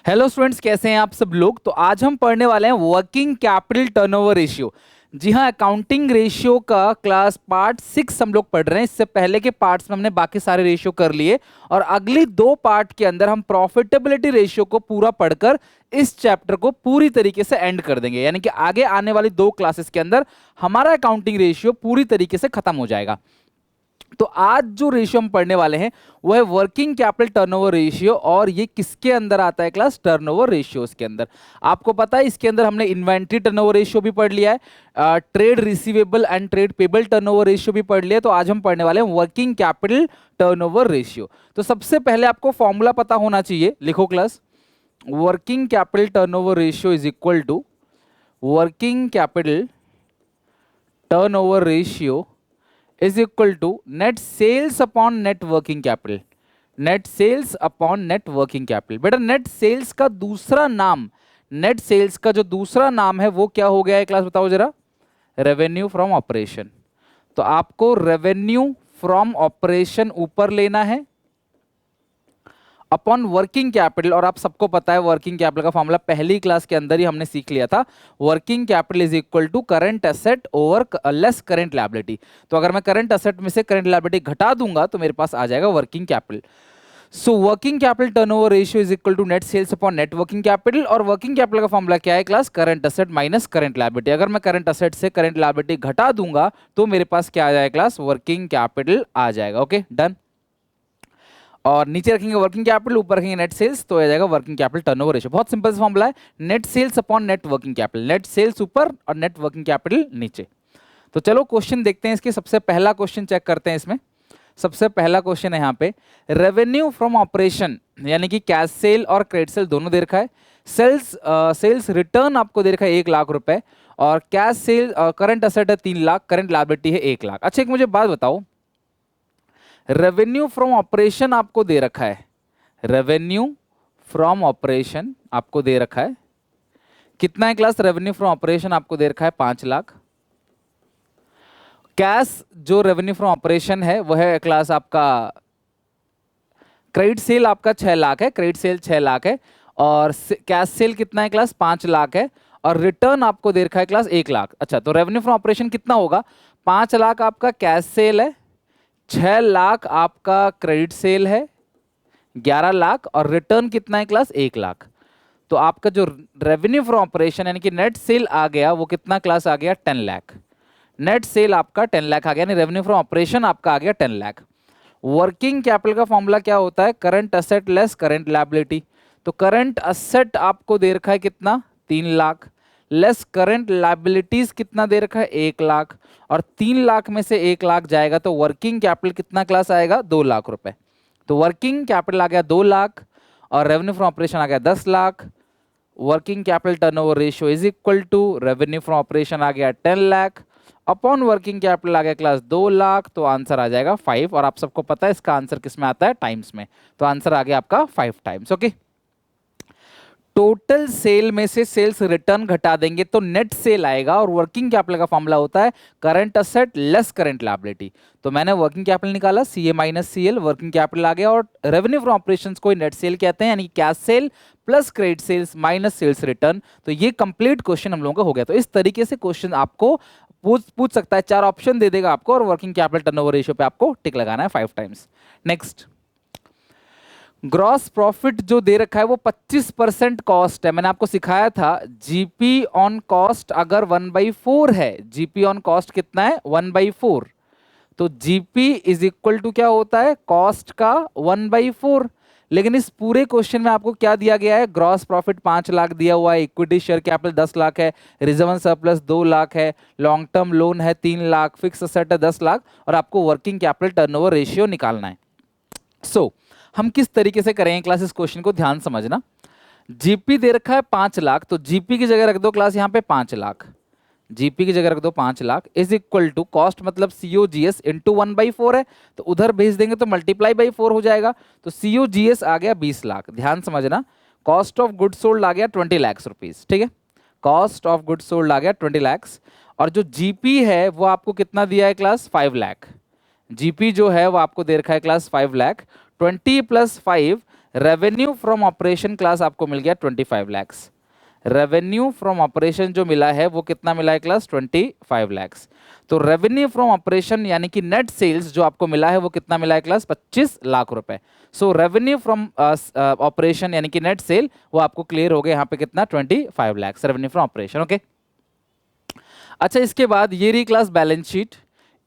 Hello students, कैसे हैं आप सब लोग। तो आज हम पढ़ने वाले हैं वर्किंग कैपिटल टर्नओवर रेशियो। जी हाँ, अकाउंटिंग रेशियो का क्लास पार्ट 6 हम लोग पढ़ रहे हैं। इससे पहले के पार्ट्स में हमने बाकी सारे रेशियो कर लिए और अगली दो पार्ट के अंदर हम प्रॉफिटेबिलिटी रेशियो को पूरा पढ़कर इस चैप्टर को पूरी तरीके से एंड कर देंगे। यानी कि आगे आने वाली दो क्लासेस के अंदर हमारा अकाउंटिंग रेशियो पूरी तरीके से खत्म हो जाएगा। तो आज जो रेशियो हम पढ़ने वाले हैं वो है वर्किंग कैपिटल टर्नओवर रेशियो। और ये किसके अंदर आता है क्लास? टर्नओवर रेशियोज के अंदर। आपको पता है इसके अंदर हमने इन्वेंट्री टर्नओवर रेशियो भी पढ़ लिया है, trade receivable and trade payable turnover ratio भी पढ़ लिया है। तो आज हम पढ़ने वाले हैं वर्किंग कैपिटल टर्नओवर रेशियो। तो सबसे पहले आपको फॉर्मूला पता होना चाहिए, लिखो class. Working capital turnover ratio is equal to working capital turnover ratio is equal to net sales upon net working capital। net sales upon net working capital। बेटा net sales का दूसरा नाम, net sales का जो दूसरा नाम है वो क्या हो गया है क्लास? बताओ जरा। Revenue from operation. तो आपको रेवेन्यू फ्रॉम ऑपरेशन ऊपर लेना है अपॉन वर्किंग कैपिटल। और आप सबको पता है वर्किंग कैपिटल का फॉर्मूला पहली क्लास के अंदर ही हमने सीख लिया था। Working capital is equal to current asset over less current liability. तो अगर मैं करंट एसेट में से करंट लायबिलिटी घटा दूंगा तो मेरे पास आ जाएगा working capital. So working capital turnover ratio is equal to net sales upon net working capital. और वर्किंग कैपिटल का फॉर्मूला क्या है class? Current asset minus current liability. अगर मैं करंट एसेट से करंट लायबिलिटी घटा दूंगा तो मेरे पास क्या आ जाएगा क्लास? वर्किंग कैपिटल आ जाएगा। Okay, done. और नीचे रखेंगे वर्किंग कैपिटल, ऊपर रखेंगे नेट सेल्स, तो आ जाएगा वर्किंग कैपिटल टर्नओवर रेशियो। बहुत सिंपल सा फॉर्मूला है, net sales upon net working capital. Net sales ऊपर और नेट वर्किंग कैपिटल नीचे। तो चलो क्वेश्चन देखते हैं इसके। सबसे पहला क्वेश्चन चेक करते हैं इसमें। सबसे पहला क्वेश्चन है यहाँ पे, रेवेन्यू फ्रॉम ऑपरेशन यानी कि कैश सेल और क्रेडिट सेल दोनों दे रखा है। सेल्स रिटर्न आपको दे रखा है 1 लाख रुपए और कैश सेल करंट एसेट है 3 लाख, करंट लायबिलिटी है 1 लाख। अच्छा, एक मुझे बात बताओ, रेवेन्यू फ्रॉम ऑपरेशन आपको दे रखा है, रेवेन्यू फ्रॉम ऑपरेशन आपको दे रखा है कितना है क्लास? रेवेन्यू फ्रॉम ऑपरेशन आपको दे रखा है 5 लाख। कैश जो रेवेन्यू फ्रॉम ऑपरेशन है वह है क्लास आपका क्रेडिट सेल आपका 6 लाख है, क्रेडिट सेल 6 लाख है और कैश सेल कितना है क्लास? 5 लाख है और रिटर्न आपको दे रखा है क्लास 1 लाख। अच्छा, तो रेवेन्यू फ्रॉम ऑपरेशन कितना होगा? 5 लाख आपका कैश सेल है, 6 लाख आपका क्रेडिट सेल है 11 लाख और रिटर्न कितना है क्लास? 1 लाख। तो आपका जो रेवेन्यू फ्रॉम ऑपरेशन यानी कि नेट सेल आ गया वो कितना क्लास आ गया? 10 लाख। नेट सेल आपका 10 लाख आ गया, यानी रेवेन्यू फ्रॉम ऑपरेशन आपका आ गया 10 लाख। वर्किंग कैपिटल का फॉर्मूला क्या होता है? Current asset less current liability. तो करंट एसेट आपको दे रखा है कितना? 3 लाख, लेस करंट लायबिलिटीज कितना दे रखा है? 1 लाख। और 3 लाख में से 1 लाख जाएगा तो वर्किंग कैपिटल कितना क्लास आएगा? 2 लाख रुपए। तो वर्किंग कैपिटल आ गया 2 लाख और रेवेन्यू फ्रॉम ऑपरेशन आ गया 10 lakh. Working capital turnover ratio is equal to revenue from operation आ गया 10 लाख अपॉन वर्किंग कैपिटल आ गया क्लास 2 लाख। तो आंसर आ जाएगा 5। और आप सबको पता है इसका आंसर किस में आता है? टाइम्स में। तो आंसर आ गया आपका 5 टाइम्स। ओके, टोटल सेल में से सेल्स रिटर्न घटा देंगे तो नेट सेल आएगा और वर्किंग कैपिटल का फॉर्मूला होता है current asset less current liability. तो मैंने वर्किंग कैपिटल निकाला, CA minus CL, working capital आ गया। और रेवेन्यू फ्रॉम ऑपरेशंस को नेट सेल कहते हैं, यानी cash sale plus credit sales minus sales return. तो ये कंप्लीट क्वेश्चन हम लोगों का हो गया। तो इस तरीके से क्वेश्चन आपको पूछ सकता है, 4 ऑप्शन दे देगा आपको और वर्किंग कैपिटल टर्नओवर रेशियो पे आपको टिक लगाना है 5 टाइम्स। नेक्स्ट, ग्रॉस प्रॉफिट जो दे रखा है वो 25% कॉस्ट है। मैंने आपको सिखाया था जीपी ऑन कॉस्ट अगर 1/4 है, जीपी ऑन कॉस्ट कितना है? 1/4। तो जीपी इज इक्वल टू क्या होता है? कॉस्ट का 1/4। लेकिन इस पूरे क्वेश्चन में आपको क्या दिया गया है? ग्रॉस प्रॉफिट 5 लाख दिया हुआ है, इक्विटी शेयर कैपिटल 10 लाख है, रिजर्व एंड सरप्लस 2 लाख है, लॉन्ग टर्म लोन है 3 लाख, फिक्स असेट है 10 लाख और आपको वर्किंग कैपिटल टर्नओवर रेशियो निकालना है। सो हम किस तरीके से करेंगे क्लास? इस क्वेश्चन को ध्यान समझना। जीपी दे रखा है 5 लाख, तो जीपी की जगह रख दो क्लास यहाँ पे 5 लाख, जीपी की जगह रख दो 5 lakh is equal to cost मतलब सीओजीएस इंटू 1/4 है, तो उधर भेज देंगे तो मल्टीप्लाई बाई 4 हो जाएगा। तो सीओजीएस आ गया 20 लाख। ध्यान समझना, कॉस्ट ऑफ गुड सोल्ड आ गया 20 लाख रुपीज। ठीक है, कॉस्ट ऑफ गुड सोल्ड आ गया 20 लाख और जो जीपी है वो आपको कितना दिया है क्लास? 5 लाख। जीपी जो है वो आपको दे रखा है class 5 lakh. 20 + 5 revenue from operation class आपको मिल गया 25 लैक्स। रेवेन्यू फ्रॉम ऑपरेशन जो मिला है वो कितना मिला है क्लास 25 लैक्स। तो रेवेन्यू फ्रॉम ऑपरेशन यानी कि नेट सेल्स जो आपको मिला है वो कितना मिला है क्लास 25 लाख रुपए। सो रेवेन्यू फ्रॉम ऑपरेशन यानी कि नेट सेल वो आपको क्लियर हो गया यहाँ पे कितना 25 lakhs revenue from operation. Okay, अच्छा इसके बाद ये रही क्लास बैलेंस शीट।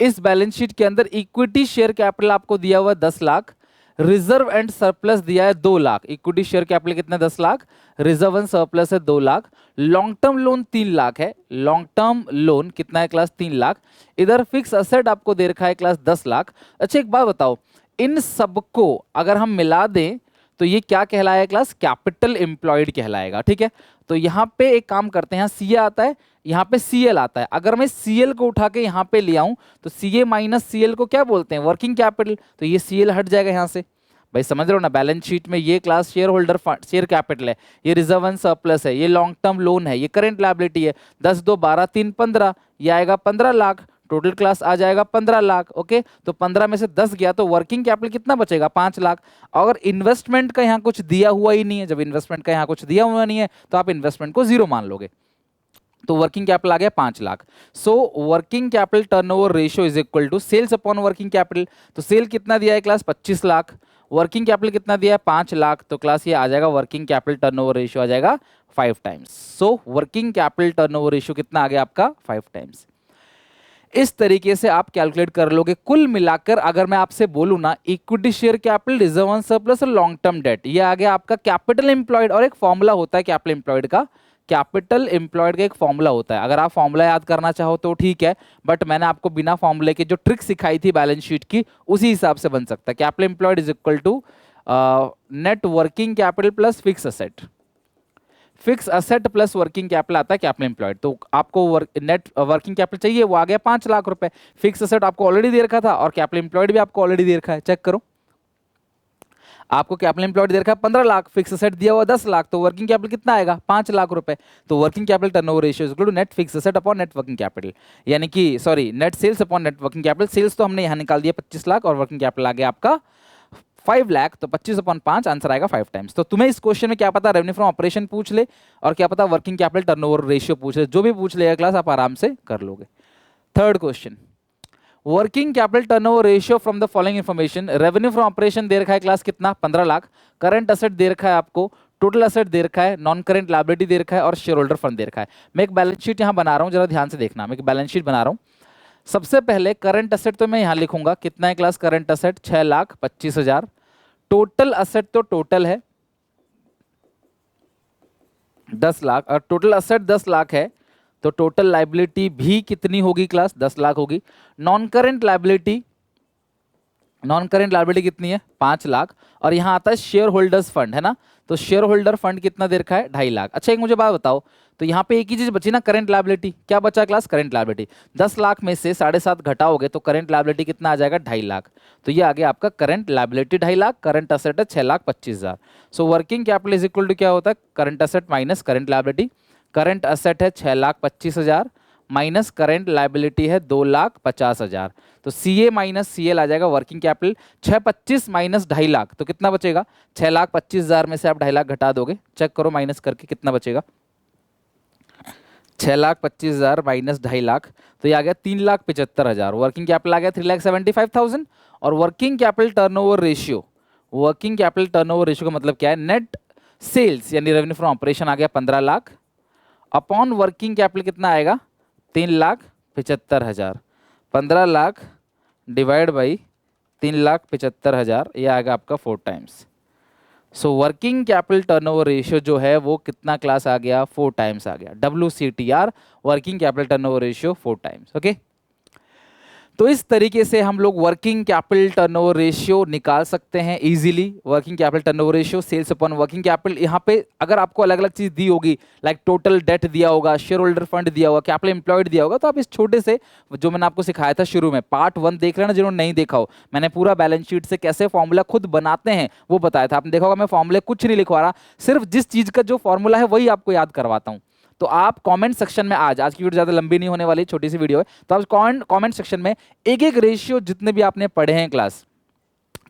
इस बैलेंस शीट के अंदर इक्विटी शेयर कैपिटल आपको दिया हुआ 10 लाख, रिजर्व एंड सरप्लस दिया है 2 लाख। इक्विटी शेयर कैपिटल कितना 10 लाख, रिजर्व एंड सरप्लस है 2 lakh, long term loan 3 lakh है। लॉन्ग टर्म लोन कितना है क्लास 3 लाख। इधर फिक्स असेट आपको दे रखा है क्लास 10 लाख। अच्छा एक बात बताओ, इन सबको अगर हम मिला दें तो ये क्या कहलाएगा क्लास, कैपिटल एम्प्लॉयड कहलाएगा। ठीक है, तो यहाँ पे एक काम करते हैं, सी ए आता है, यहाँ पे सीएल आता है। अगर मैं सीएल को उठा के यहाँ पे ले आऊं तो सीए माइनस सीएल को क्या बोलते हैं, वर्किंग कैपिटल। तो ये सीएल हट जाएगा यहाँ से। भाई समझ रहे हो ना, बैलेंस शीट में ये class share holder fund share capital है, ये रिजर्व एंड सरप्लस है, ये लॉन्ग टर्म लोन है, ये करंट लायबिलिटी है। 10 2 12 3 15, ये आएगा 15 लाख, टोटल क्लास आ जाएगा 15 लाख। ओके, तो 15 में से 10 गया तो वर्किंग कैपिटल कितना बचेगा 5 लाख। अगर इन्वेस्टमेंट का यहाँ कुछ दिया हुआ ही नहीं है, जब इन्वेस्टमेंट का यहाँ कुछ दिया हुआ नहीं है तो आप इन्वेस्टमेंट को जीरो मान लोगे, तो वर्किंग कैपिटल आ गया 5 lakh. So working capital turnover ratio is equal to sales upon working capital. तो सेल कितना दिया है क्लास 25 लाख, वर्किंग कैपिटल कितना दिया है 5 लाख, तो क्लास ये आ जाएगा वर्किंग कैपिटल टर्नओवर रेशियो आ जाएगा 5 टाइम्स। सो वर्किंग कैपिटल टर्नओवर रेशियो कितना आ गया आपका 5 टाइम्स। इस तरीके से आप कैलकुलेट कर लोगे। कुल मिलाकर अगर मैं आपसे बोलूं ना, equity share capital, reserve and surplus और लॉन्ग टर्म डेट, ये आ गया आपका कैपिटल एम्प्लॉयड। और एक फॉर्मूला होता है कैपिटल एम्प्लॉयड का, कैपिटल एम्प्लॉयड का एक फॉर्मूला होता है। अगर आप फॉर्मूला याद करना चाहो तो ठीक है, बट मैंने आपको बिना फॉर्मूले के जो ट्रिक सिखाई थी बैलेंस शीट की, उसी हिसाब से बन सकता है। Capital employed is equal to net working capital plus fix asset. Fix asset plus working capital आता है कैपिटल एम्प्लॉयड। तो आपको नेट वर्किंग कैपिटल चाहिए, वो आ गया 5 लाख रुपए। फिक्स असेट आपको ऑलरेडी दे रखा था और कैपिटल एम्प्लॉयड भी आपको ऑलरेडी दे रखा है, चेक करो। आपको कैपिटल एम्प्लॉयड दे रखा है 15 लाख, फिक्स असेट दिया हुआ 10 लाख, तो वर्किंग कैपिटल कितना आएगा 5 लाख रुपए। तो working capital turnover ratio is equal to net fix asset upon net working capital, यानी कि sorry net sales upon net working capital. Sales तो हमने यहाँ निकाल दिया 25 लाख और वर्किंग कैपिटल आ गया आपका 5 लाख, तो 25 अपॉन 5 आंसर आएगा 5 टाइम्स। तो तुम्हें इस क्वेश्चन में क्या पता रेवेन्यू फ्रॉम ऑपरेशन पूछ ले और क्या पता वर्किंग कैपिटल टर्नओवर रेशियो पूछ ले, जो भी पूछ लेगा क्लास आप आराम से कर लोगे। Third question, working capital turnover ratio from the following information. Revenue from operation दे रखा है क्लास कितना 15 लाख, करंट असेट दे रखा है आपको, टोटल असेट दे रखा है, नॉन करंट लायबिलिटी दे रखा है और शेयर होल्डर फंड दे रखा है। मैं एक बैलेंस शीट यहाँ बना रहा हूँ, जरा ध्यान से देखना। मैं एक बैलेंस शीट बना रहा हूँ। सबसे पहले करंट असेट तो मैं यहाँ लिखूंगा, कितना है class current asset 6,25,000। Total asset तो टोटल है 10 लाख और टोटल असेट 10 लाख है, तो टोटल लायबिलिटी भी कितनी होगी क्लास 10 लाख होगी। Non current liability, non current liability कितनी है 5 लाख। और यहां आता है शेयर होल्डर्स फंड, है ना, तो शेयर होल्डर फंड कितना दे रखा है 2.5 लाख। अच्छा एक मुझे बात बताओ, तो यहाँ पे एक ही चीज बची ना, करंट लायबिलिटी। क्या बचा क्लास करंट लायबिलिटी। 10 लाख में से 7.5 घटाओगे तो करंट लायबिलिटी कितना आ जाएगा 2.5 लाख। तो ये आ गया आपका current liability 2.5 lakh, current asset है 6,25,000। So working capital is equal to क्या होता है, current asset minus current liability. Current asset है 6,25,000 माइनस करंट लायबिलिटी है 2,50,000। तो सी ए माइनस सी एल आ जाएगा वर्किंग कैपिटल। 625 माइनस 2.5 लाख, तो कितना बचेगा 6,25,000 में से आप 2.5 लाख घटा दोगे, चेक करो माइनस करके कितना बचेगा। 6,25,000 माइनस 2.5 लाख, तो ये आ गया 3,75,000। वर्किंग कैपिटल आ गया 3,75,000 और working capital turnover ratio, working capital turnover ratio का मतलब क्या है, नेट सेल्स यानी रेवेन्यू फ्रॉम ऑपरेशन आ गया 15 लाख अपॉन वर्किंग कैपिटल कितना आएगा 3,75,000। 15 लाख डिवाइड बाई 3,75,000, ये आएगा आपका 4 टाइम्स। सो वर्किंग कैपिटल टर्नओवर रेशियो जो है वो कितना क्लास आ गया 4 टाइम्स आ गया। WCTR working capital turnover ratio 4 times. Okay, तो इस तरीके से हम लोग वर्किंग कैपिटल टर्नओवर रेशियो निकाल सकते हैं easily. Working capital turnover ratio sales upon working capital. यहाँ पे अगर आपको अलग अलग चीज दी होगी, लाइक टोटल डेट दिया होगा, शेयर होल्डर फंड दिया होगा, कैपिटल एम्प्लॉयड दिया होगा, तो आप इस छोटे से जो मैंने आपको सिखाया था शुरू में पार्ट 1 देख लेना जिन्होंने नहीं देखा हो। मैंने पूरा बैलेंस शीट से कैसे फॉर्मूला खुद बनाते हैं वो बताया था, आपने देखा होगा। मैं फॉर्मूले कुछ नहीं लिखवा रहा, सिर्फ जिस चीज का जो फॉर्मूला है वही आपको याद करवाता हूँ। तो आप कमेंट सेक्शन में आज की वीडियो ज़्यादा लंबी नहीं होने वाली, छोटी सी वीडियो है, तो आप कमेंट सेक्शन में एक एक रेशियो जितने भी आपने पढ़े हैं class,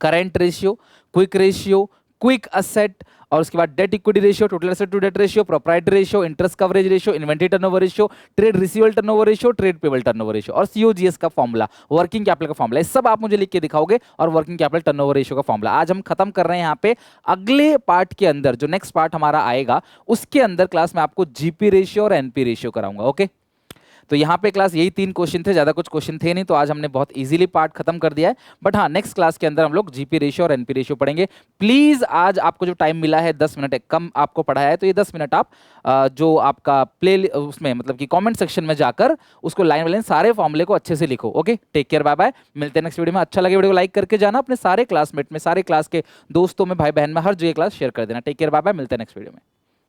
current ratio, quick ratio, quick asset, और उसके बाद debt equity ratio, total asset to debt ratio, proprietary ratio, interest coverage ratio, inventory turnover ratio, trade receivable turnover ratio, trade payable turnover ratio और COGS का formula, working capital का formula, ये सब आप मुझे लिख के दिखाओगे और वर्किंग कैपिटल टर्नओवर रेशियो का फॉर्मूला। आज हम खत्म कर रहे हैं यहाँ पे। अगले पार्ट के अंदर जो नेक्स्ट पार्ट हमारा आएगा उसके अंदर क्लास में आपको जीपी रेशियो और एनपी रेशियो कराऊंगा। ओके, तो यहाँ पे क्लास यही 3 क्वेश्चन थे, ज्यादा कुछ क्वेश्चन थे नहीं, तो आज हमने बहुत इजीली पार्ट खत्म कर दिया है। बट हाँ, नेक्स्ट क्लास के अंदर हम लोग जीपी रेशियो और एनपी रेशियो पढ़ेंगे। प्लीज आज आपको जो टाइम मिला है 10 मिनट कम आपको पढ़ाया है, तो ये 10 मिनट आप जो आपका प्ले उसमें मतलब कि कमेंट सेक्शन में जाकर उसको लाइन बाय लाइन सारे फॉर्मूले को अच्छे से लिखो। Okay, take care, bye bye, मिलते हैं नेक्स्ट वीडियो में। अच्छा लगे वीडियो को लाइक करके जाना, अपने सारे क्लासमेट में, सारे क्लास के दोस्तों में, भाई बहन में, हर जगह क्लास शेयर कर देना। टेक केयर, बाय बाय, मिलते हैं नेक्स्ट वीडियो में।